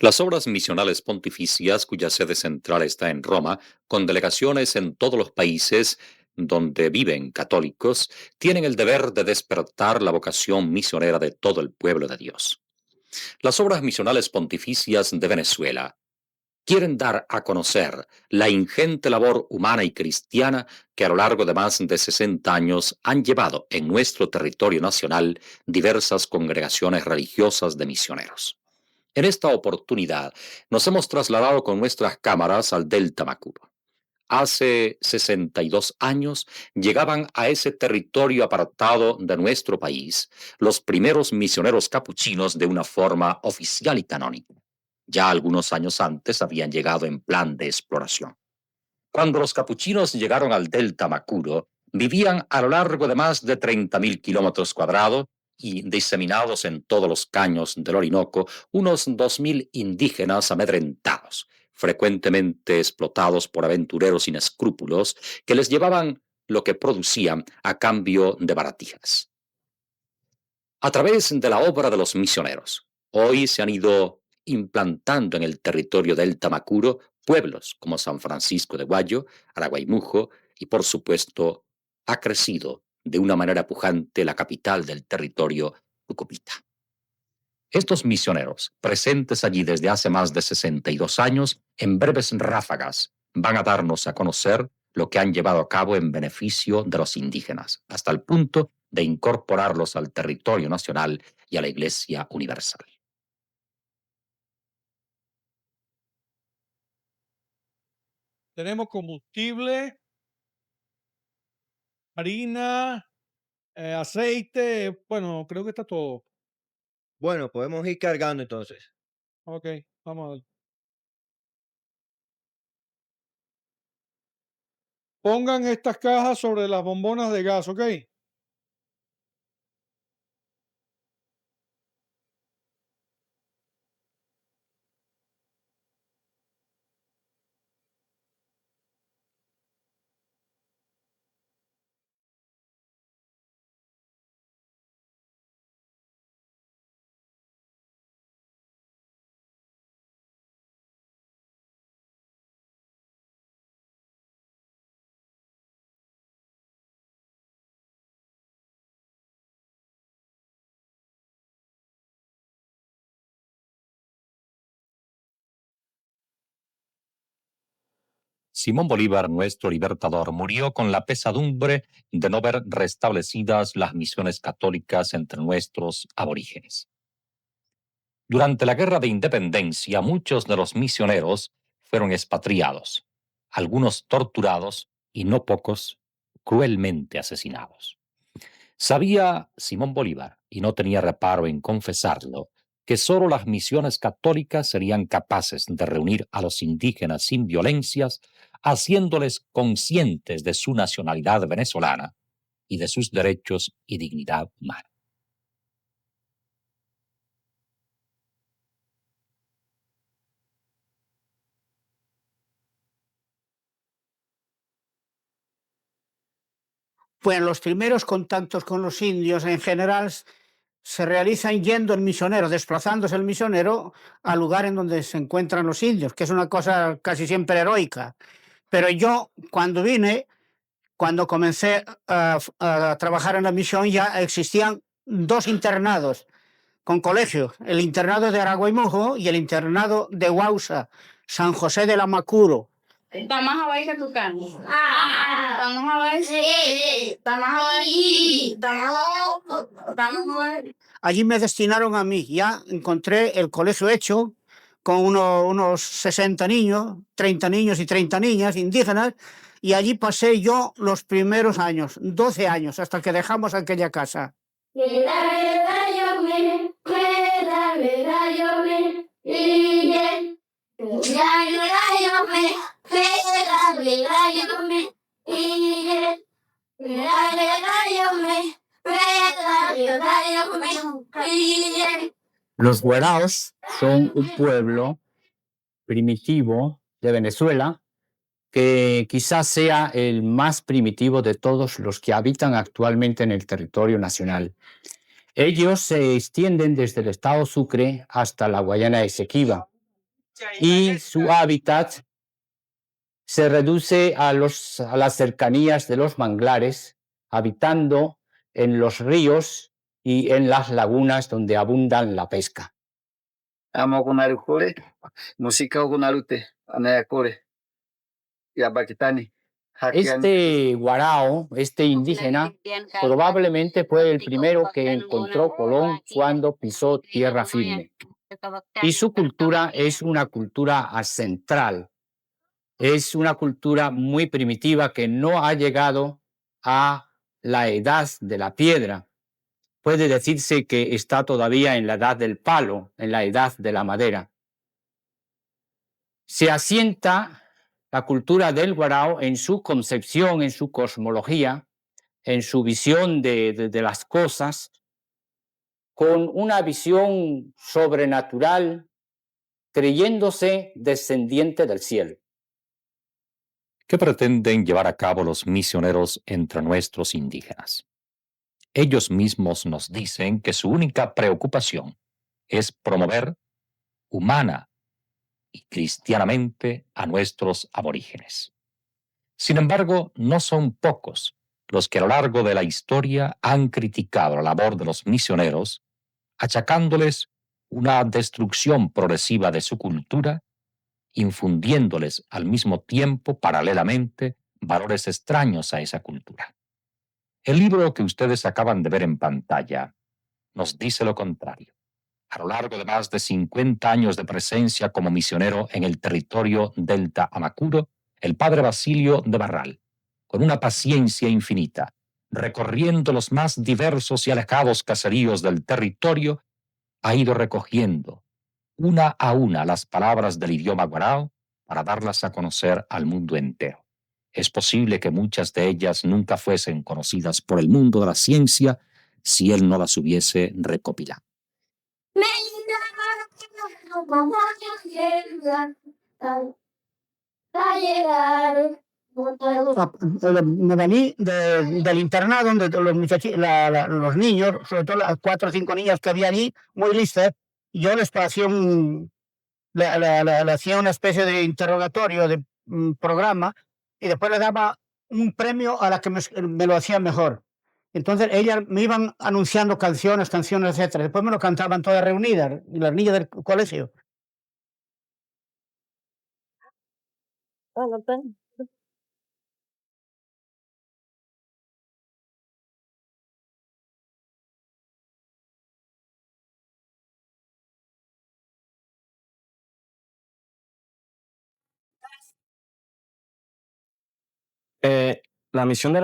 Las obras misionales pontificias, cuya sede central está en Roma, con delegaciones en todos los países donde viven católicos, tienen el deber de despertar la vocación misionera de todo el pueblo de Dios. Las obras misionales pontificias de Venezuela quieren dar a conocer la ingente labor humana y cristiana que a lo largo de más de 60 años han llevado en nuestro territorio nacional diversas congregaciones religiosas de misioneros. En esta oportunidad nos hemos trasladado con nuestras cámaras al Delta Macuro. Hace 62 años llegaban a ese territorio apartado de nuestro país los primeros misioneros capuchinos de una forma oficial y canónica. Ya algunos años antes habían llegado en plan de exploración. Cuando los capuchinos llegaron al Delta Macuro, vivían a lo largo de más de 30.000 kilómetros cuadrados y diseminados en todos los caños del Orinoco, unos 2.000 indígenas amedrentados, frecuentemente explotados por aventureros sin escrúpulos que les llevaban lo que producían a cambio de baratijas. A través de la obra de los misioneros, hoy se han ido implantando en el territorio del Tamacuro pueblos como San Francisco de Guayo, Araguaymujo y por supuesto ha crecido de una manera pujante la capital del territorio, Tucupita. Estos misioneros, presentes allí desde hace más de 62 años, en breves ráfagas van a darnos a conocer lo que han llevado a cabo en beneficio de los indígenas, hasta el punto de incorporarlos al territorio nacional y a la Iglesia Universal. Tenemos combustible, harina, aceite, bueno, creo que está todo. Bueno, podemos ir cargando entonces. Ok, vamos a ver. Pongan estas cajas sobre las bombonas de gas, ¿ok? Simón Bolívar, nuestro libertador, murió con la pesadumbre de no ver restablecidas las misiones católicas entre nuestros aborígenes. Durante la Guerra de Independencia, muchos de los misioneros fueron expatriados, algunos torturados y no pocos cruelmente asesinados. Sabía Simón Bolívar, y no tenía reparo en confesarlo, que sólo las misiones católicas serían capaces de reunir a los indígenas sin violencias, haciéndoles conscientes de su nacionalidad venezolana y de sus derechos y dignidad humana. Pues los primeros contactos con los indios en general se realizan yendo el misionero, desplazándose el misionero al lugar en donde se encuentran los indios, que es una cosa casi siempre heroica. Pero yo, cuando vine, cuando comencé a trabajar en la misión, ya existían dos internados con colegios, el internado de Araguaymojo y el internado de Huausa, San José de la Macuro. Vamos a ver tu carne. Vamos a ver. Sí. Vamos a ver. Vamos a ver. Allí me destinaron a mí. Ya encontré el colegio hecho con unos 60 niños, 30 niños y 30 niñas indígenas, y allí pasé yo los primeros años, 12 años, hasta que dejamos aquella casa. Los Guaraos son un pueblo primitivo de Venezuela que quizás sea el más primitivo de todos los que habitan actualmente en el territorio nacional. Ellos se extienden desde el estado Sucre hasta la Guayana Esequiba y su hábitat se reduce a las cercanías de los manglares, habitando en los ríos y en las lagunas donde abundan la pesca. Amo kunaru kore, musika kunarute, anaya kore, yabakitani. Este guarao, este indígena, probablemente fue el primero que encontró Colón cuando pisó tierra firme. Y su cultura es una cultura ancestral, es una cultura muy primitiva que no ha llegado a la edad de la piedra. Puede decirse que está todavía en la edad del palo, en la edad de la madera. Se asienta la cultura del guarao en su concepción, en su cosmología, en su visión de las cosas, con una visión sobrenatural, creyéndose descendiente del cielo. ¿Qué pretenden llevar a cabo los misioneros entre nuestros indígenas? Ellos mismos nos dicen que su única preocupación es promover humana y cristianamente a nuestros aborígenes. Sin embargo, no son pocos los que a lo largo de la historia han criticado la labor de los misioneros, achacándoles una destrucción progresiva de su cultura, infundiéndoles al mismo tiempo, paralelamente, valores extraños a esa cultura. El libro que ustedes acaban de ver en pantalla nos dice lo contrario. A lo largo de más de 50 años de presencia como misionero en el territorio Delta Amacuro, el padre Basilio de Barral, con una paciencia infinita, recorriendo los más diversos y alejados caseríos del territorio, ha ido recogiendo una a una las palabras del idioma guarao para darlas a conocer al mundo entero. Es posible que muchas de ellas nunca fuesen conocidas por el mundo de la ciencia si él no las hubiese recopilado. Me vení del internado donde los muchachos, los niños, sobre todo las 4 o 5 niñas que había allí, muy listas, y yo les hacía le hacía una especie de interrogatorio, de programa, y después le daba un premio a la que me lo hacía mejor. Entonces ellas me iban anunciando canciones, etcétera. Después me lo cantaban todas reunidas, las niñas del colegio. La misión de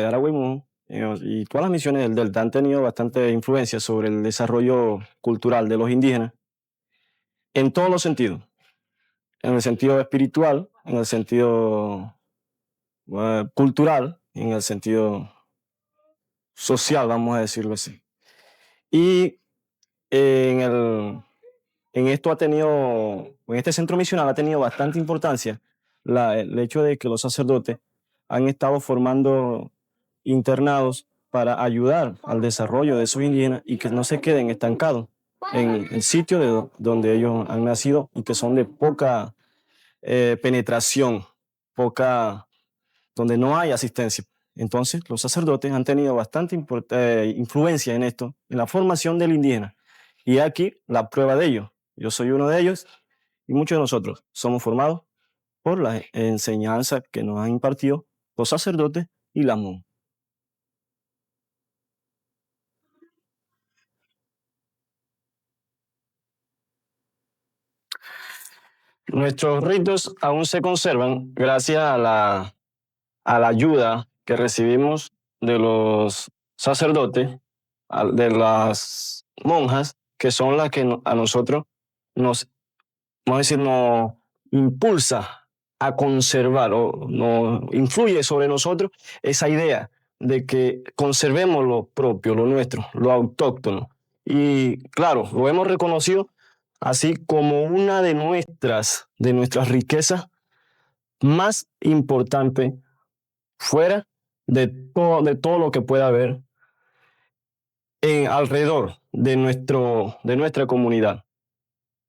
Arahuimú y todas las misiones del Delta han tenido bastante influencia sobre el desarrollo cultural de los indígenas en todos los sentidos. En el sentido espiritual, en el sentido cultural, en el sentido social, vamos a decirlo así. Y en esto en este centro misional ha tenido bastante importancia el hecho de que los sacerdotes han estado formando internados para ayudar al desarrollo de esos indígenas y que no se queden estancados en el sitio donde ellos han nacido y que son de poca penetración, donde no hay asistencia. Entonces, los sacerdotes han tenido bastante influencia en esto, en la formación del indígena. Y aquí la prueba de ello. Yo soy uno de ellos y muchos de nosotros somos formados por la enseñanza que nos han impartido los sacerdotes y la monjas. Nuestros ritos aún se conservan gracias a la ayuda que recibimos de los sacerdotes, de las monjas, que son las que a nosotros nos impulsa a conservar o nos influye sobre nosotros esa idea de que conservemos lo propio, lo nuestro, lo autóctono. Y claro, lo hemos reconocido así como una de nuestras riquezas más importantes fuera de todo lo que pueda haber alrededor de nuestra comunidad.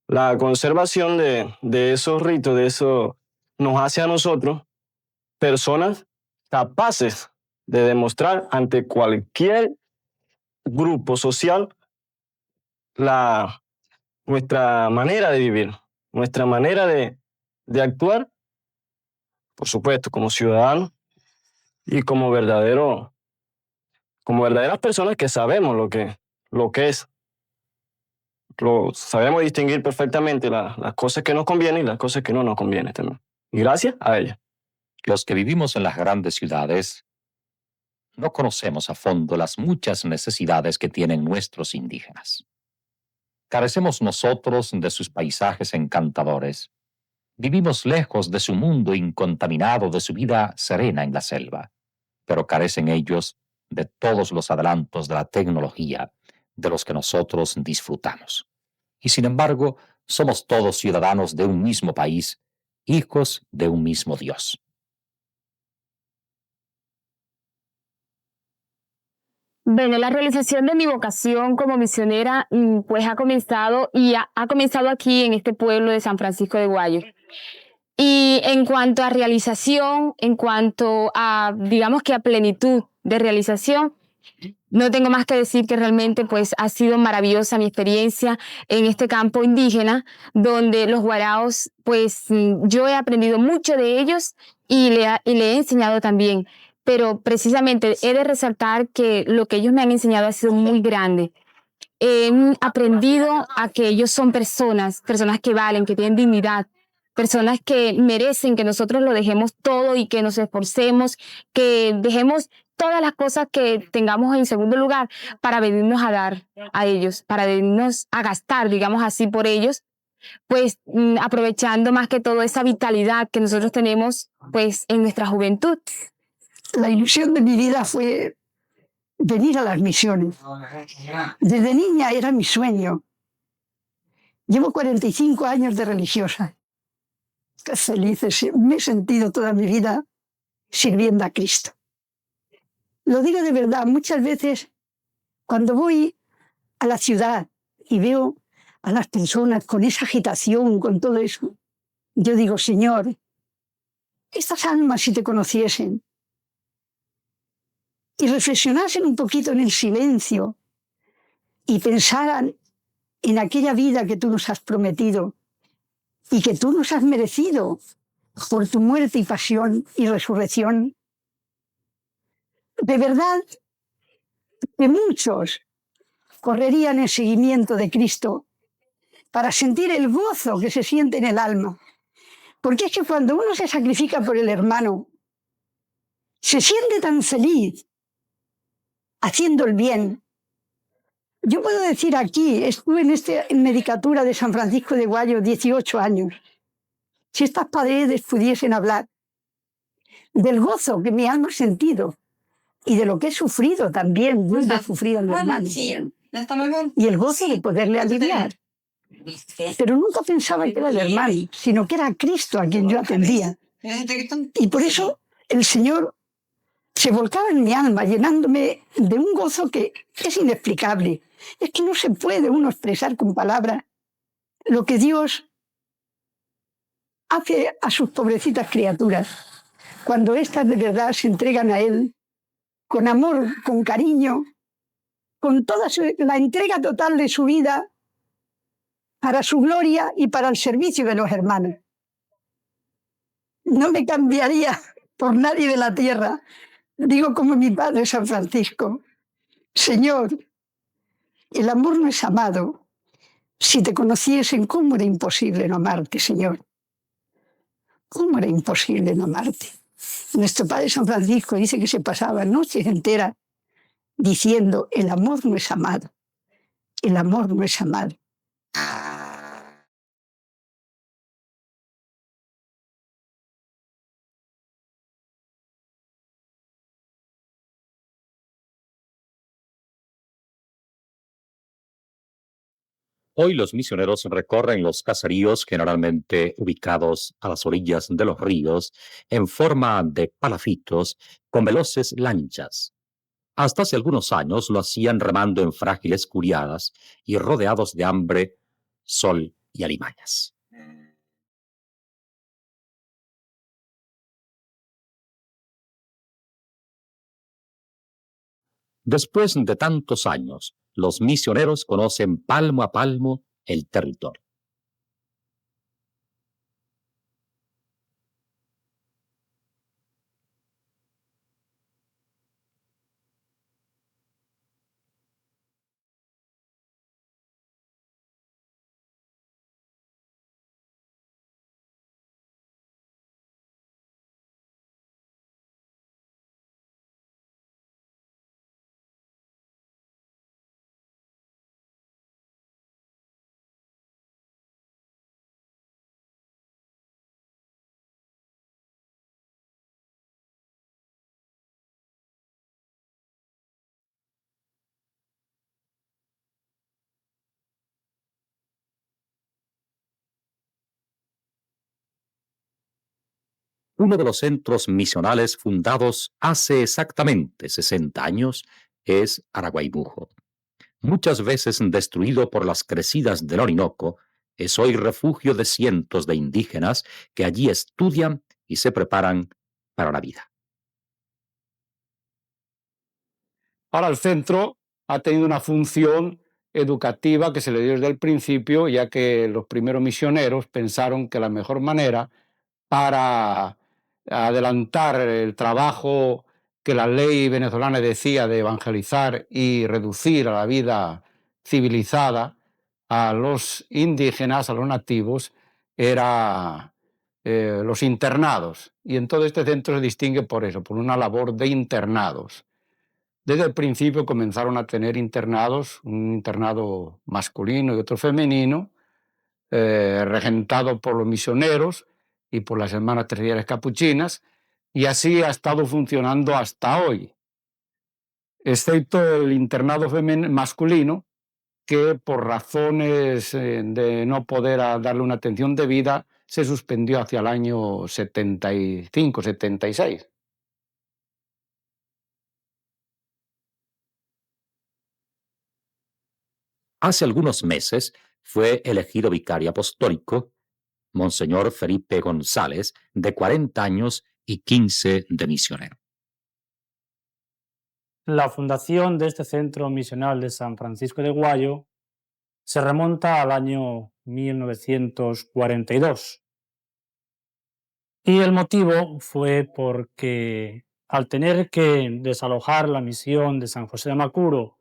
La conservación de esos ritos, de eso, nos hace a nosotros personas capaces de demostrar ante cualquier grupo social nuestra manera de vivir, nuestra manera de actuar, por supuesto, como ciudadanos y como verdaderas personas que sabemos lo que es. Sabemos distinguir perfectamente las cosas que nos convienen y las cosas que no nos convienen también. Y gracias a ella. Los que vivimos en las grandes ciudades no conocemos a fondo las muchas necesidades que tienen nuestros indígenas. Carecemos nosotros de sus paisajes encantadores. Vivimos lejos de su mundo incontaminado, de su vida serena en la selva, pero carecen ellos de todos los adelantos de la tecnología de los que nosotros disfrutamos. Y sin embargo, somos todos ciudadanos de un mismo país, hijos de un mismo Dios. Bueno, la realización de mi vocación como misionera pues ha comenzado ha comenzado aquí en este pueblo de San Francisco de Guayo. Y en cuanto a realización, en cuanto a, digamos que a plenitud de realización, no tengo más que decir que realmente pues ha sido maravillosa mi experiencia en este campo indígena, donde los guaraos, pues yo he aprendido mucho de ellos y le he enseñado también. Pero precisamente he de resaltar que lo que ellos me han enseñado ha sido muy grande. He aprendido a que ellos son personas que valen, que tienen dignidad, personas que merecen que nosotros lo dejemos todo y que nos esforcemos, que dejemos todas las cosas que tengamos en segundo lugar para venirnos a dar a ellos, para venirnos a gastar, digamos así, por ellos, pues aprovechando más que todo esa vitalidad que nosotros tenemos pues en nuestra juventud. La ilusión de mi vida fue venir a las misiones. Desde niña era mi sueño. Llevo 45 años de religiosa. Qué feliz me he sentido toda mi vida sirviendo a Cristo. Lo digo de verdad, muchas veces cuando voy a la ciudad y veo a las personas con esa agitación, con todo eso, yo digo, Señor, estas almas si te conociesen, y reflexionasen un poquito en el silencio y pensaran en aquella vida que tú nos has prometido y que tú nos has merecido por tu muerte y pasión y resurrección. De verdad que muchos correrían en seguimiento de Cristo para sentir el gozo que se siente en el alma. Porque es que cuando uno se sacrifica por el hermano, se siente tan feliz haciendo el bien. Yo puedo decir aquí, estuve en Medicatura de San Francisco de Guayo 18 años. Si estas paredes pudiesen hablar del gozo que mi alma ha sentido y de lo que he sufrido también, muy sufrido en mi hermano. Y el gozo de poderle aliviar. Pero nunca pensaba que era el hermano, sino que era Cristo a quien yo atendía. Y por eso el Señor se volcaba en mi alma, llenándome de un gozo que es inexplicable. Es que no se puede uno expresar con palabras lo que Dios hace a sus pobrecitas criaturas, cuando éstas de verdad se entregan a Él, con amor, con cariño, con toda la entrega total de su vida para su gloria y para el servicio de los hermanos. No me cambiaría por nadie de la tierra. Digo como mi padre San Francisco, Señor, el amor no es amado. Si te conociesen, ¿cómo era imposible no amarte, Señor? ¿Cómo era imposible no amarte? Nuestro padre San Francisco dice que se pasaba noches enteras diciendo, el amor no es amado, el amor no es amado. Hoy los misioneros recorren los caseríos generalmente ubicados a las orillas de los ríos en forma de palafitos con veloces lanchas. Hasta hace algunos años lo hacían remando en frágiles curiadas y rodeados de hambre, sol y alimañas. Después de tantos años, los misioneros conocen palmo a palmo el territorio. Uno de los centros misionales fundados hace exactamente 60 años es Araguaimuje. Muchas veces destruido por las crecidas del Orinoco, es hoy refugio de cientos de indígenas que allí estudian y se preparan para la vida. Ahora el centro ha tenido una función educativa que se le dio desde el principio, ya que los primeros misioneros pensaron que la mejor manera para adelantar el trabajo que la ley venezolana decía de evangelizar y reducir a la vida civilizada a los indígenas, a los nativos, era los internados. Y en todo este centro se distingue por eso, por una labor de internados. Desde el principio comenzaron a tener internados, un internado masculino y otro femenino, regentado por los misioneros y por las hermanas terciarias capuchinas, y así ha estado funcionando hasta hoy, excepto el internado masculino, que por razones de no poder darle una atención debida, se suspendió hacia el año 75, 76. Hace algunos meses fue elegido vicario apostólico Monseñor Felipe González, de 40 años y 15 de misionero. La fundación de este centro misional de San Francisco de Guayo se remonta al año 1942. Y el motivo fue porque al tener que desalojar la misión de San José de Macuro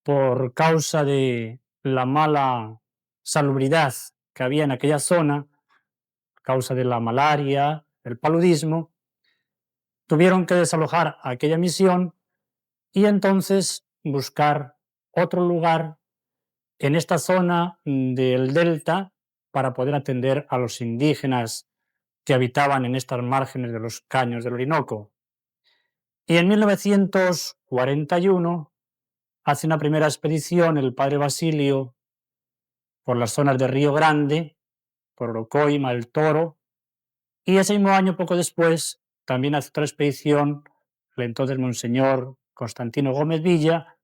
por causa de la mala salubridad que había en aquella zona, a causa de la malaria, el paludismo, tuvieron que desalojar aquella misión y entonces buscar otro lugar en esta zona del delta para poder atender a los indígenas que habitaban en estas márgenes de los caños del Orinoco. Y en 1941 hace una primera expedición el padre Basilio por las zonas de Río Grande, por Orocoima, El Toro, y ese mismo año, poco después, también hace otra expedición el entonces Monseñor Constantino Gómez Villa,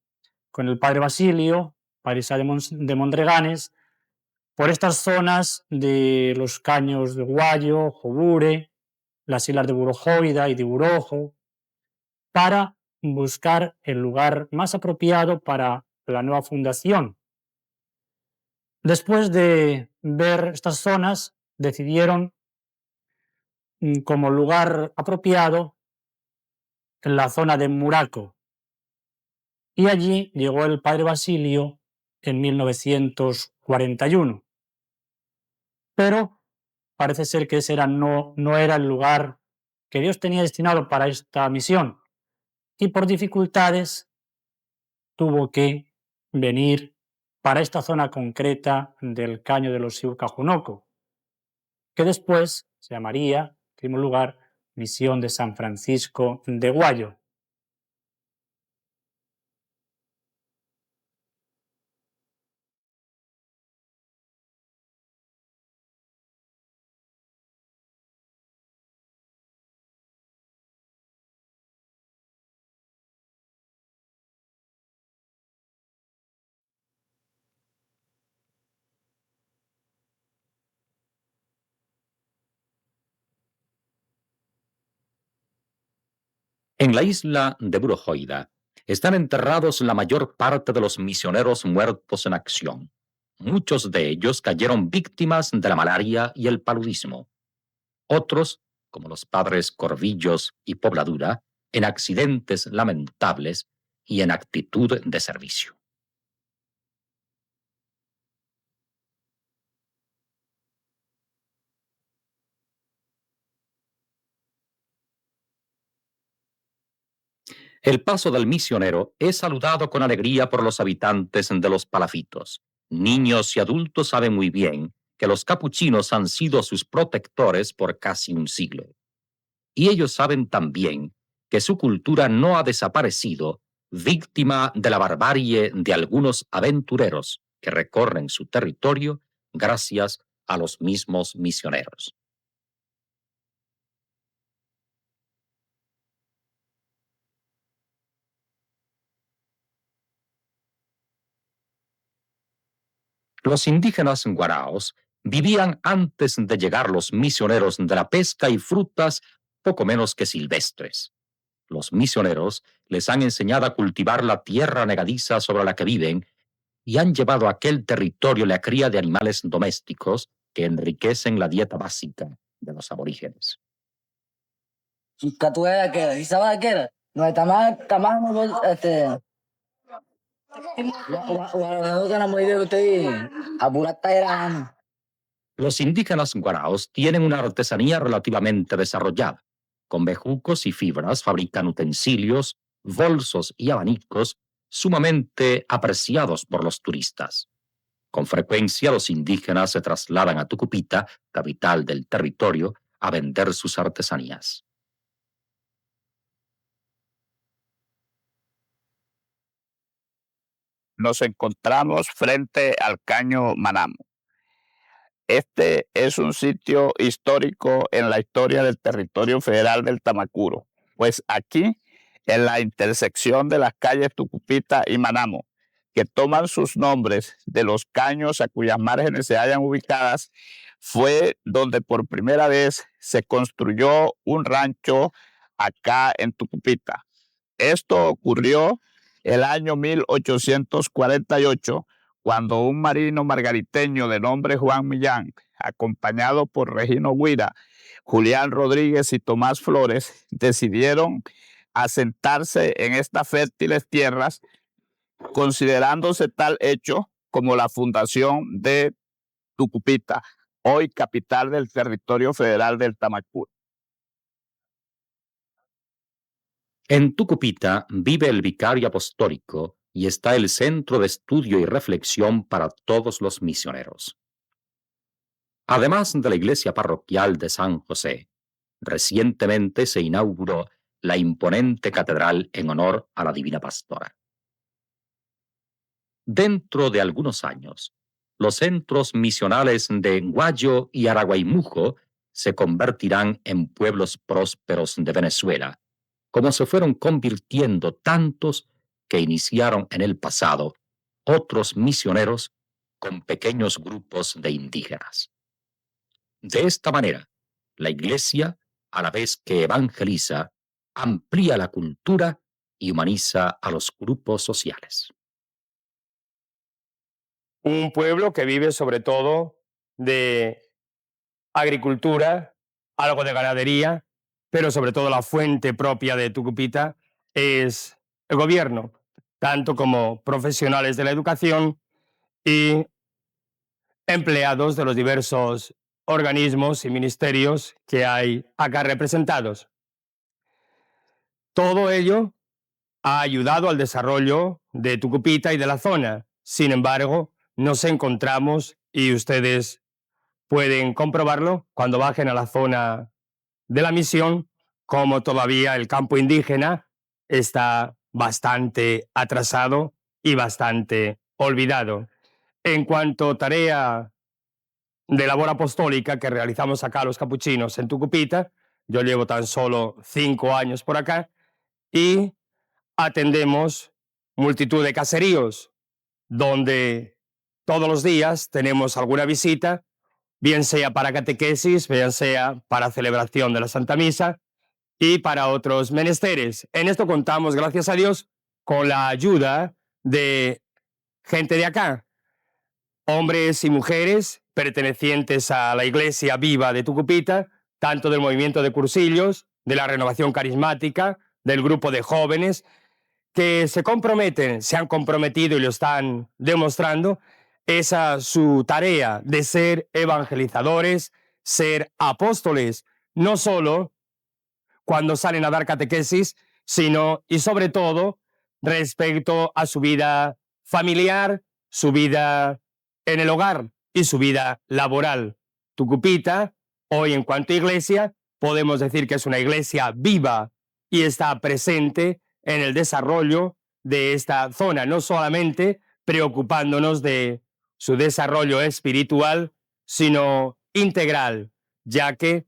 con el padre Basilio, padre Isá de Mondreganes, por estas zonas de los caños de Guayo, Jobure, las islas de Burojoida y de Burojo, para buscar el lugar más apropiado para la nueva fundación. Después de ver estas zonas, decidieron como lugar apropiado en la zona de Muraco. Y allí llegó el padre Basilio en 1941. Pero parece ser que ese no era el lugar que Dios tenía destinado para esta misión. Y por dificultades tuvo que venir para esta zona concreta del Caño de los Siucajunoco, que después se llamaría, en primer lugar, Misión de San Francisco de Guayo. En la isla de Burojoida están enterrados la mayor parte de los misioneros muertos en acción. Muchos de ellos cayeron víctimas de la malaria y el paludismo. Otros, como los padres Corvillos y Pobladura, en accidentes lamentables y en actitud de servicio. El paso del misionero es saludado con alegría por los habitantes de los palafitos. Niños y adultos saben muy bien que los capuchinos han sido sus protectores por casi un siglo. Y ellos saben también que su cultura no ha desaparecido, víctima de la barbarie de algunos aventureros que recorren su territorio gracias a los mismos misioneros. Los indígenas guaraos vivían antes de llegar los misioneros de la pesca y frutas poco menos que silvestres. Los misioneros les han enseñado a cultivar la tierra negadiza sobre la que viven y han llevado a aquel territorio la cría de animales domésticos que enriquecen la dieta básica de los aborígenes. Los indígenas guaraos tienen una artesanía relativamente desarrollada. Con bejucos y fibras fabrican utensilios, bolsos y abanicos sumamente apreciados por los turistas. Con frecuencia los indígenas se trasladan a Tucupita, capital del territorio, a vender sus artesanías. Nos encontramos frente al Caño Manamo. Este es un sitio histórico en la historia del territorio federal del Tamacuro, pues aquí, en la intersección de las calles Tucupita y Manamo, que toman sus nombres de los caños a cuyas márgenes se hallan ubicadas, fue donde por primera vez se construyó un rancho acá en Tucupita. Esto ocurrió el año 1848, cuando un marino margariteño de nombre Juan Millán, acompañado por Regino Guira, Julián Rodríguez y Tomás Flores, decidieron asentarse en estas fértiles tierras, considerándose tal hecho como la fundación de Tucupita, hoy capital del territorio federal del Tamacuro. En Tucupita vive el vicario apostólico y está el centro de estudio y reflexión para todos los misioneros. Además de la iglesia parroquial de San José, recientemente se inauguró la imponente catedral en honor a la Divina Pastora. Dentro de algunos años, los centros misionales de Guayo y Araguaimujo se convertirán en pueblos prósperos de Venezuela, como se fueron convirtiendo tantos que iniciaron en el pasado otros misioneros con pequeños grupos de indígenas. De esta manera, la Iglesia, a la vez que evangeliza, amplía la cultura y humaniza a los grupos sociales. Un pueblo que vive sobre todo de agricultura, algo de ganadería, pero sobre todo la fuente propia de Tucupita es el gobierno, tanto como profesionales de la educación y empleados de los diversos organismos y ministerios que hay acá representados. Todo ello ha ayudado al desarrollo de Tucupita y de la zona. Sin embargo, nos encontramos, y ustedes pueden comprobarlo cuando bajen a la zona de la misión, como todavía el campo indígena está bastante atrasado y bastante olvidado. En cuanto a tarea de labor apostólica que realizamos acá los capuchinos en Tucupita, yo llevo tan solo 5 años por acá, y atendemos multitud de caseríos, donde todos los días tenemos alguna visita, bien sea para catequesis, bien sea para celebración de la Santa Misa, y para otros menesteres. En esto contamos, gracias a Dios, con la ayuda de gente de acá, hombres y mujeres pertenecientes a la Iglesia Viva de Tucupita, tanto del movimiento de cursillos, de la renovación carismática, del grupo de jóvenes, que se comprometen, se han comprometido y lo están demostrando, esa su tarea de ser evangelizadores, ser apóstoles, no solo cuando salen a dar catequesis, sino y sobre todo respecto a su vida familiar, su vida en el hogar y su vida laboral. Tucupita, hoy en cuanto a iglesia, podemos decir que es una iglesia viva y está presente en el desarrollo de esta zona, no solamente preocupándonos de su desarrollo espiritual, sino integral, ya que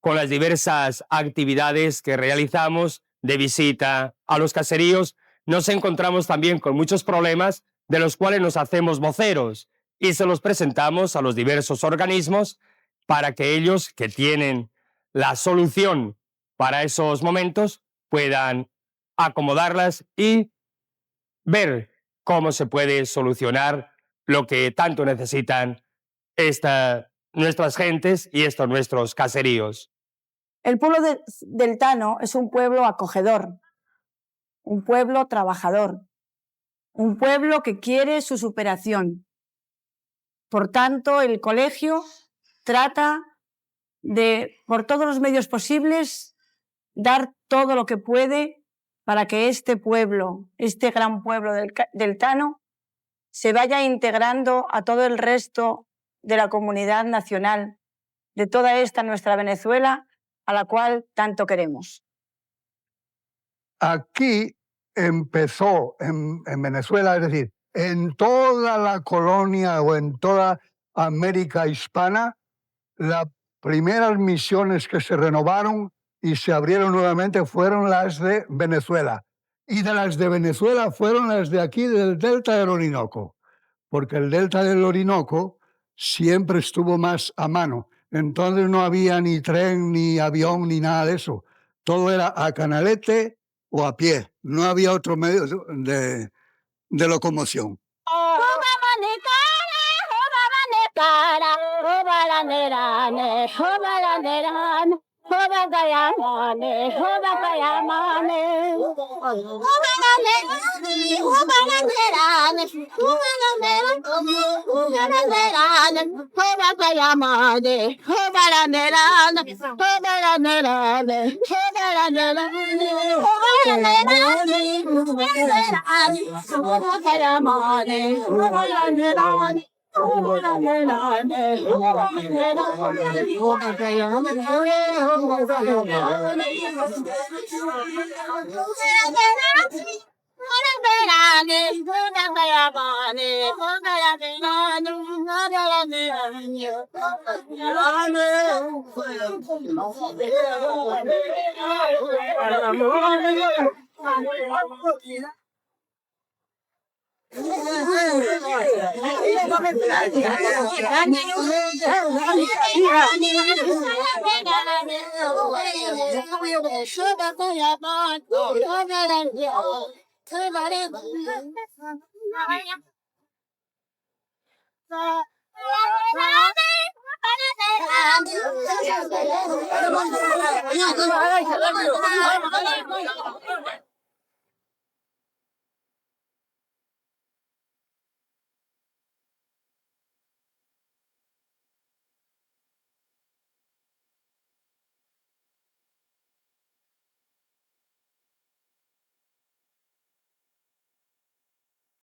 con las diversas actividades que realizamos de visita a los caseríos, nos encontramos también con muchos problemas de los cuales nos hacemos voceros y se los presentamos a los diversos organismos para que ellos, que tienen la solución para esos momentos, puedan acomodarlas y ver cómo se puede solucionar lo que tanto necesitan nuestras gentes y estos nuestros caseríos. El pueblo deltano es un pueblo acogedor, un pueblo trabajador, un pueblo que quiere su superación. Por tanto, el colegio trata de, por todos los medios posibles, dar todo lo que puede para que este pueblo, este gran pueblo deltano, se vaya integrando a todo el resto de la comunidad nacional, de toda esta nuestra Venezuela, a la cual tanto queremos. Aquí empezó en Venezuela, es decir, en toda la colonia o en toda América hispana, las primeras misiones que se renovaron y se abrieron nuevamente fueron las de Venezuela. Y de las de Venezuela fueron las de aquí, del delta del Orinoco, porque el delta del Orinoco siempre estuvo más a mano. Entonces no había ni tren, ni avión, ni nada de eso. Todo era a canalete o a pie. No había otro medio de locomoción.